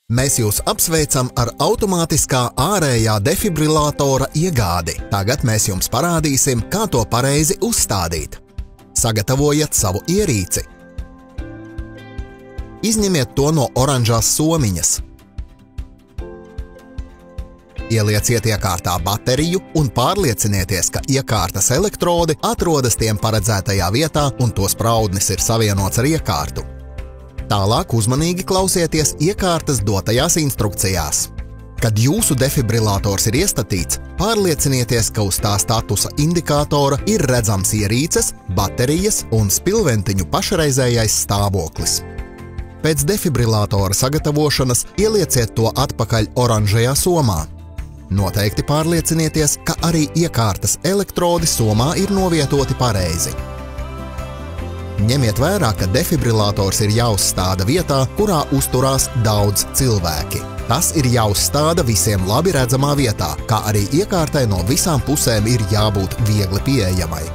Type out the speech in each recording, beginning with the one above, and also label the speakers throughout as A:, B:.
A: Mēs jūs apsveicam ar automātiskā ārējā defibrilatora iegādi. Tagad mēs jums parādīsim, kā to pareizi uzstādīt. Sagatavojiet savu ierīci. Izņemiet to no oranžās somiņas. Ielieciet iekārtā bateriju un pārliecinieties, ka iekārtas elektrodi atrodas tiem paredzētajā vietā un to spraudnis ir savienots ar iekārtu. Tālāk uzmanīgi klausieties iekārtas dotajās instrukcijās. Kad jūsu defibrillators ir iestatīts, pārliecinieties, ka uz tā statusa indikātora ir redzams ierīces, baterijas un spilventiņu pašreizējais stāvoklis. Pēc defibrillatora sagatavošanas ielieciet to atpakaļ oranžajā somā. Noteikti pārliecinieties, ka arī iekārtas elektrodi somā ir novietoti pareizi. Ņemiet vērā, ka defibrillators ir jāuzstāda vietā, kurā uzturās daudz cilvēki. Tas ir jāuzstāda visiem labi redzamā vietā, kā arī iekārtai no visām pusēm ir jābūt viegli pieejamai.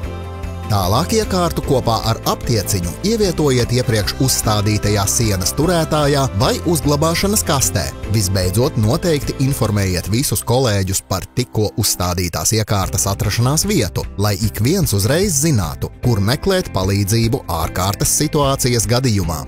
A: Tālāk iekārtu kopā ar aptieciņu ievietojiet iepriekš uzstādītajā sienas turētājā vai uzglabāšanas kastē. Visbeidzot, noteikti informējiet visus kolēģus par tikko uzstādītās iekārtas atrašanās vietu, lai ik viens uzreiz zinātu, kur meklēt palīdzību ārkārtas situācijas gadījumā.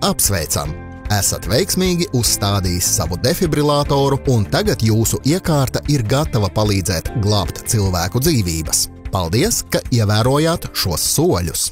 A: Apsveicam! Esat veiksmīgi uzstādījis savu defibrilatoru, un tagad jūsu iekārta ir gatava palīdzēt glābt cilvēku dzīvības. Paldies, ka ievērojāt šos soļus!